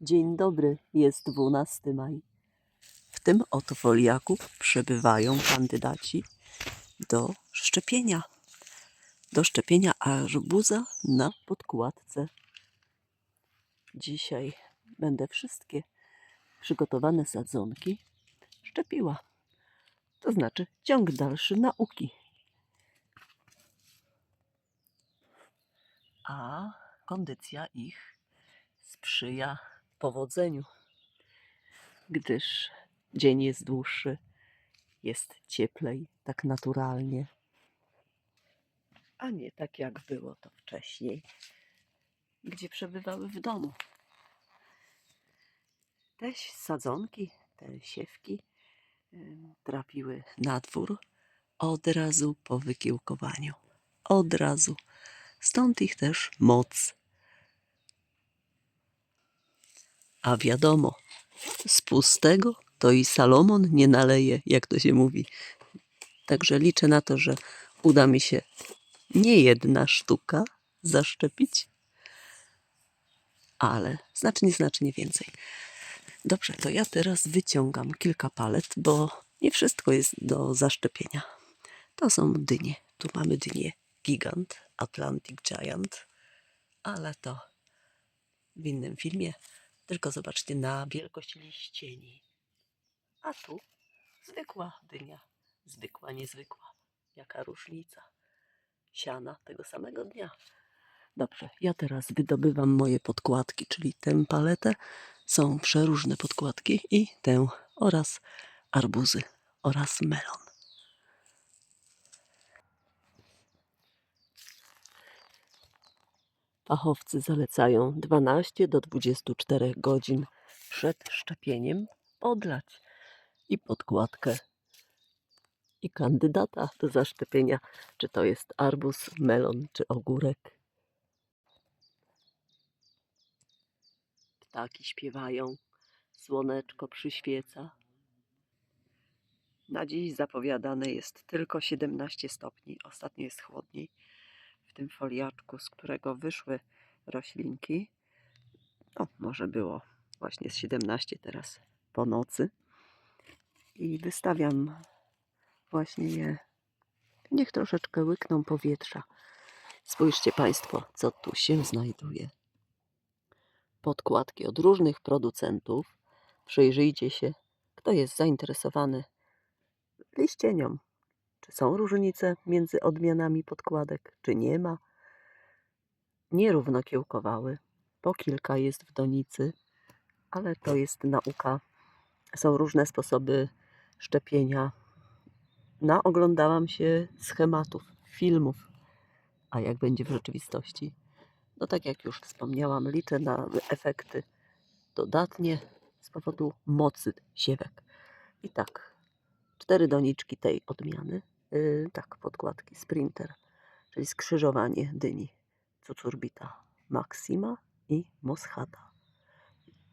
Dzień dobry, jest 12 maj. W tym oto foliaku przebywają kandydaci do szczepienia. Do szczepienia arbuza na podkładce. Dzisiaj będę wszystkie przygotowane sadzonki szczepiła. To znaczy ciąg dalszy nauki. A kondycja ich sprzyja powodzeniu, gdyż dzień jest dłuższy, jest cieplej, tak naturalnie, a nie tak jak było to wcześniej, gdzie przebywały w domu. Te sadzonki, te siewki trafiły na dwór od razu po wykiełkowaniu. Od razu. Stąd ich też moc. A wiadomo, z pustego to i Salomon nie naleje, jak to się mówi. Także liczę na to, że uda mi się nie jedna sztuka zaszczepić, ale znacznie więcej. Dobrze, to ja teraz wyciągam kilka palet, bo nie wszystko jest do zaszczepienia. To są dynie. Tu mamy dynię Gigant, Atlantic Giant, ale to w innym filmie. Tylko zobaczcie na wielkość liścieni. A tu zwykła dynia. Zwykła, niezwykła. Jaka różnica. Siana tego samego dnia. Dobrze, ja teraz wydobywam moje podkładki, czyli tę paletę. Są przeróżne podkładki i tę oraz arbuzy oraz melon. Fachowcy zalecają 12 do 24 godzin przed szczepieniem podlać i podkładkę i kandydata do zaszczepienia, czy to jest arbuz, melon czy ogórek. Ptaki śpiewają, słoneczko przyświeca. Na dziś zapowiadane jest tylko 17 stopni. Ostatnio jest chłodniej. W tym foliaczku, z którego wyszły roślinki, może było właśnie z 17 teraz po nocy. I wystawiam właśnie je. Niech troszeczkę łykną powietrza. Spójrzcie Państwo, co tu się znajduje. Podkładki od różnych producentów. Przyjrzyjcie się, kto jest zainteresowany liścienią. Czy są różnice między odmianami podkładek, czy nie ma. Nierówno kiełkowały. Po kilka jest w donicy, ale to jest nauka. Są różne sposoby szczepienia. Naoglądałam się schematów, filmów. A jak będzie w rzeczywistości? No tak jak już wspomniałam, liczę na efekty dodatnie z powodu mocy siewek. I tak, 4 doniczki tej odmiany. Tak, podkładki Sprinter, czyli skrzyżowanie dyni Cucurbita Maxima i Moschata.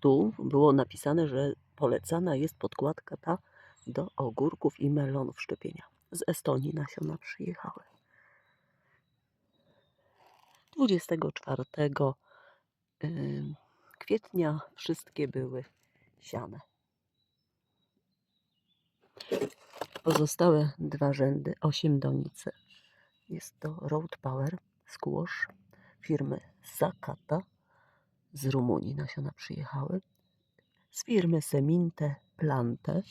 Tu było napisane, że polecana jest podkładka ta do ogórków i melonów szczepienia. Z Estonii nasiona przyjechały. 24 kwietnia wszystkie były siane. Pozostałe 2 rzędy, 8 donicy. Jest to Road Power Squash firmy Zakata. Z Rumunii nasiona przyjechały. Z firmy Seminte Plante.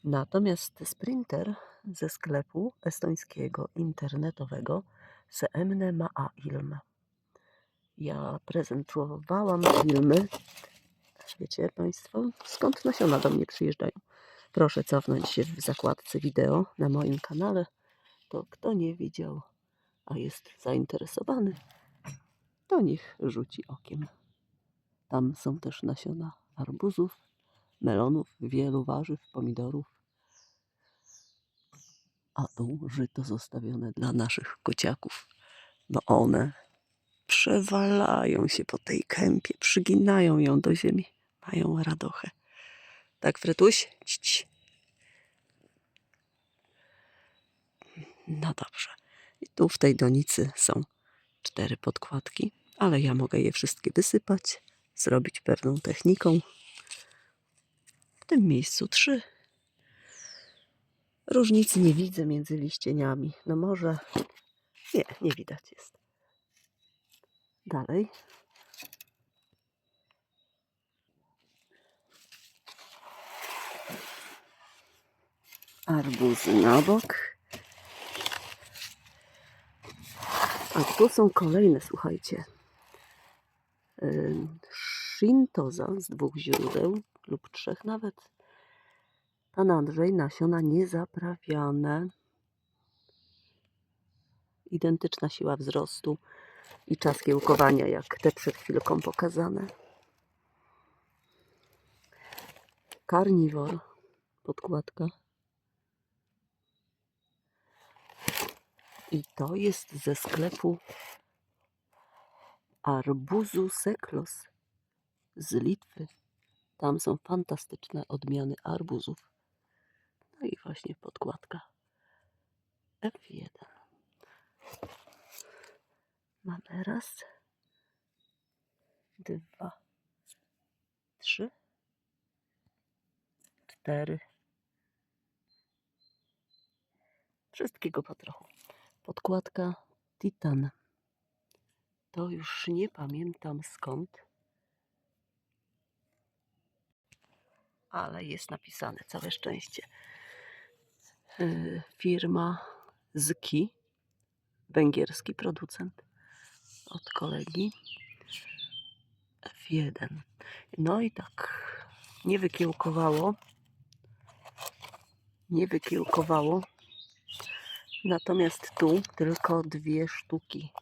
Natomiast Sprinter ze sklepu estońskiego internetowego Seemne Maa Ilm. Ja prezentowałam filmy. Wiecie Państwo, skąd nasiona do mnie przyjeżdżają? Proszę cofnąć się w zakładce wideo na moim kanale. To kto nie widział, a jest zainteresowany, to niech rzuci okiem. Tam są też nasiona arbuzów, melonów, wielu warzyw, pomidorów. A tu żyto zostawione dla naszych kociaków, bo one przewalają się po tej kępie, przyginają ją do ziemi, mają radochę. Tak, Fretuś? Cii. No dobrze. I tu w tej donicy są 4 podkładki, ale ja mogę je wszystkie wysypać, zrobić pewną techniką. W tym miejscu 3. Różnicy nie widzę między liścieniami. No może... Nie widać jest. Dalej. Arbuzy na bok. A tu są kolejne, słuchajcie. Shintoza z 2 źródeł lub 3 nawet. Pan Andrzej, nasiona niezaprawiane. Identyczna siła wzrostu i czas kiełkowania, jak te przed chwilką pokazane. Karniwor, podkładka. I to jest ze sklepu Arbuzu Seklos z Litwy. Tam są fantastyczne odmiany arbuzów. No i właśnie podkładka F1. Mamy raz, 2, 3, 4. Wszystkiego po trochu. Podkładka Titan. To już nie pamiętam skąd, ale jest napisane, całe szczęście. Firma Ski, węgierski producent, od kolegi. F1. No i tak, nie wykiełkowało. Natomiast tu tylko 2 sztuki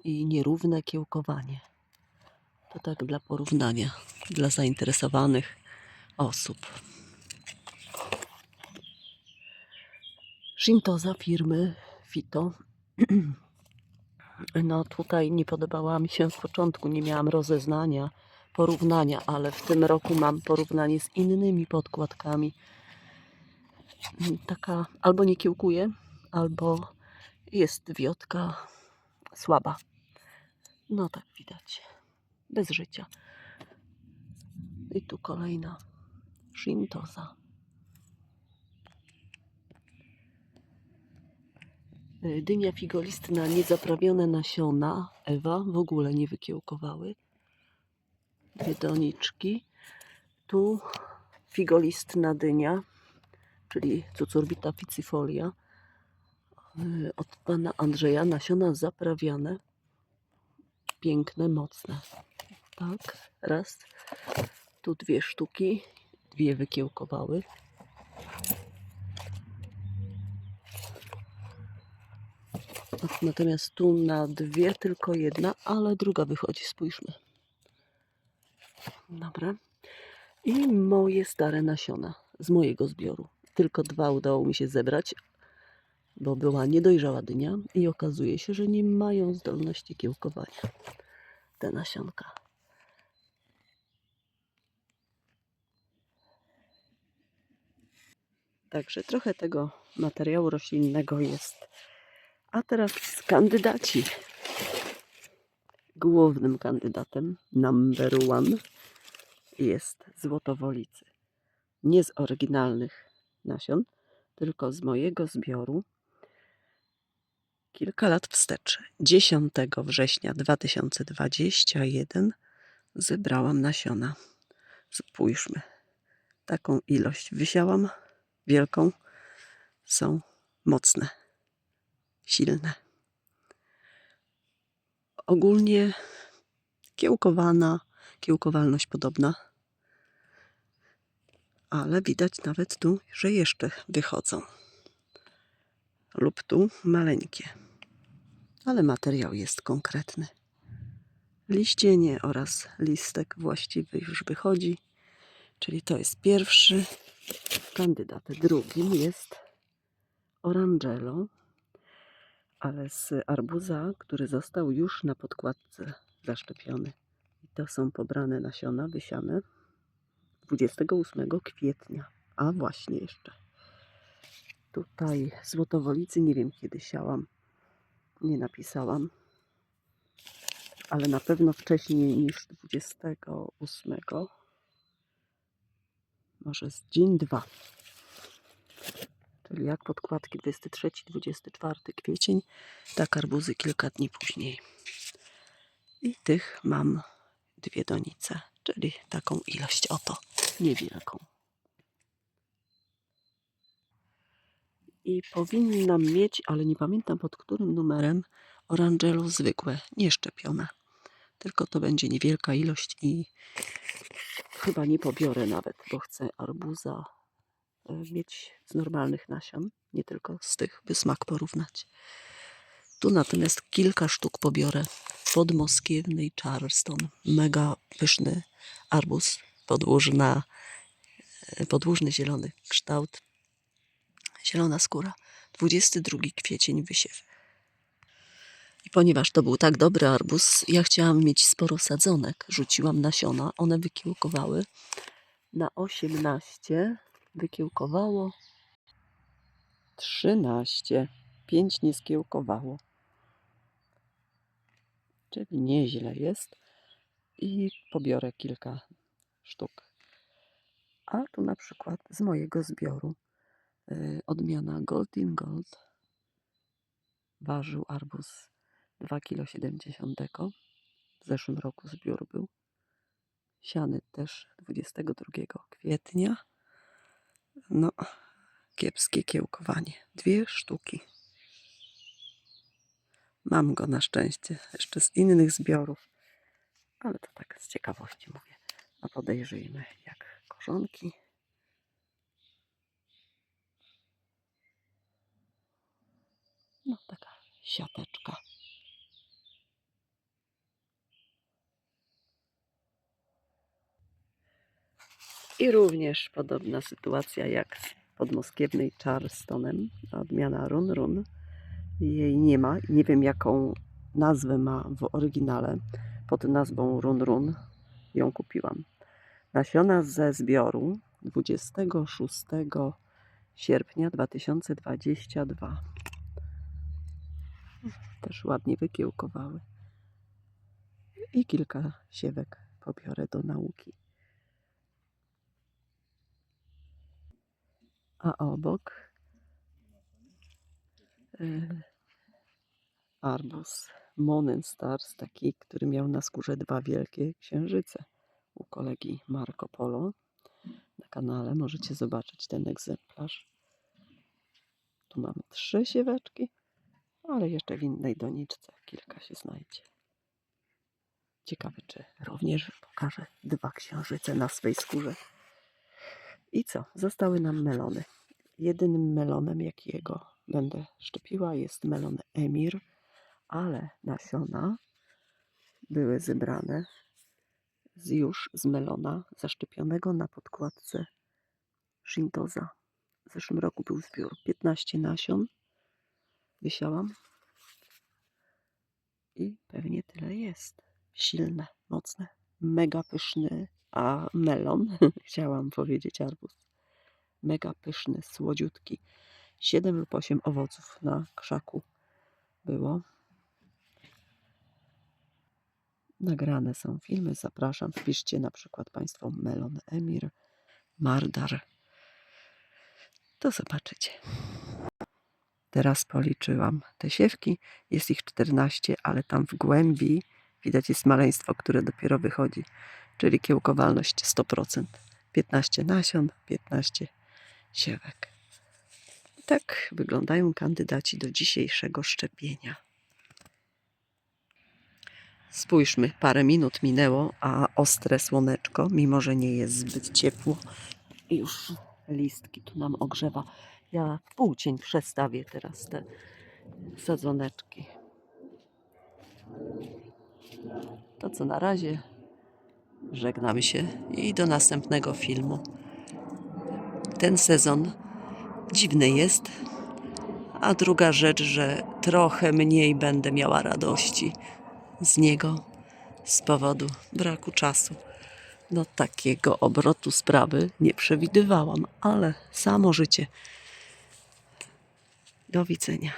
i nierówne kiełkowanie. To tak dla porównania, dla zainteresowanych osób. Shintoza firmy Fito. No tutaj nie podobała mi się z początku, nie miałam rozeznania, porównania, ale w tym roku mam porównanie z innymi podkładkami. Taka albo nie kiełkuje, albo jest wiotka słaba. No tak widać, bez życia. I tu kolejna Shintoza. Dynia figolistna, niezaprawione nasiona Ewa w ogóle nie wykiełkowały. 2 doniczki. Tu figolistna dynia, czyli cucurbita ficifolia od pana Andrzeja. Nasiona zaprawiane, piękne, mocne. Tak, raz. Tu 2 sztuki, 2 wykiełkowały. Natomiast tu na 2 tylko 1, ale druga wychodzi, spójrzmy. Dobra. I moje stare nasiona z mojego zbioru. Tylko 2 udało mi się zebrać, bo była niedojrzała dynia i okazuje się, że nie mają zdolności kiełkowania te nasionka. Także trochę tego materiału roślinnego jest. A teraz kandydaci. Głównym kandydatem, number 1, jest złotowolicy. Nie z oryginalnych nasion, tylko z mojego zbioru. Kilka lat wstecz, 10 września 2021 zebrałam nasiona. Spójrzmy, taką ilość wysiałam, wielką, są mocne, silne. Ogólnie kiełkowalność podobna, ale widać nawet tu, że jeszcze wychodzą. Lub tu maleńkie, ale materiał jest konkretny. Liścienie oraz listek właściwy już wychodzi, czyli to jest pierwszy kandydat. Drugim jest Orangelo, ale z arbuza, który został już na podkładce zaszczepiony. I to są pobrane nasiona wysiane 28 kwietnia. A właśnie jeszcze. Tutaj złotowolicy nie wiem kiedy siałam. Nie napisałam. ale na pewno wcześniej niż 28. Może z dzień 2. Czyli jak podkładki 23-24 kwiecień, tak arbuzy kilka dni później. I tych mam 2 donice, czyli taką ilość oto, niewielką. I powinnam mieć, ale nie pamiętam pod którym numerem, oranżelu zwykłe, nieszczepione. Tylko to będzie niewielka ilość i chyba nie pobiorę nawet, bo chcę arbuza mieć z normalnych nasion, nie tylko z tych, by smak porównać. Tu natomiast kilka sztuk pobiorę. Podmoskiewny Charleston. Mega pyszny arbuz. Podłużny zielony kształt. Zielona skóra. 22 kwiecień wysiew. I ponieważ to był tak dobry arbuz, ja chciałam mieć sporo sadzonek. Rzuciłam nasiona. One wykiełkowały. Na 18 wykiełkowało 13. 5 nie skiełkowało. Czyli nieźle jest. I pobiorę kilka sztuk. A tu na przykład z mojego zbioru odmiana Gold in Gold. Ważył arbuz 2,7 kg. W zeszłym roku zbiór był. Siany też 22 kwietnia. No, kiepskie kiełkowanie. 2 sztuki. Mam go na szczęście jeszcze z innych zbiorów. Ale to tak z ciekawości mówię. A podejrzyjmy jak korzonki. No taka siateczka. I również podobna sytuacja jak z podmoskiewnej Charlestonem. Odmiana Run Run. Jej nie ma. Nie wiem jaką nazwę ma w oryginale. Pod nazwą Run Run ją kupiłam. Nasiona ze zbioru 26 sierpnia 2022. Też ładnie wykiełkowały. I kilka siewek pobiorę do nauki. A obok arbuz Morning Stars, taki, który miał na skórze 2 wielkie księżyce. U kolegi Marco Polo na kanale możecie zobaczyć ten egzemplarz. Tu mamy 3 sieweczki, ale jeszcze w innej doniczce kilka się znajdzie. Ciekawe, czy również pokażę 2 księżyce na swej skórze. I co? Zostały nam melony. Jedynym melonem, jakiego będę szczepiła, jest melon Emir, ale nasiona były zebrane już z melona zaszczepionego na podkładce Shintoza. W zeszłym roku był zbiór 15 nasion. Wysiałam i pewnie tyle jest. Silne, mocne, mega pyszny, a melon, chciałam powiedzieć arbuz, mega pyszny, słodziutki. 7 lub 8 owoców na krzaku było. Nagrane są filmy, zapraszam. Wpiszcie na przykład Państwo melon Emir, Mardar. To zobaczycie. Teraz policzyłam te siewki. Jest ich 14, ale tam w głębi widać jest maleństwo, które dopiero wychodzi. Czyli kiełkowalność 100%. 15 nasion, 15 siewek. Tak wyglądają kandydaci do dzisiejszego szczepienia. Spójrzmy, parę minut minęło, a ostre słoneczko, mimo że nie jest zbyt ciepło, już listki tu nam ogrzewa. Ja w półcień przestawię teraz te sadzoneczki. To co na razie, żegnam się i do następnego filmu. Ten sezon dziwny jest, a druga rzecz, że trochę mniej będę miała radości z niego z powodu braku czasu. No takiego obrotu sprawy nie przewidywałam, ale samo życie. Do widzenia.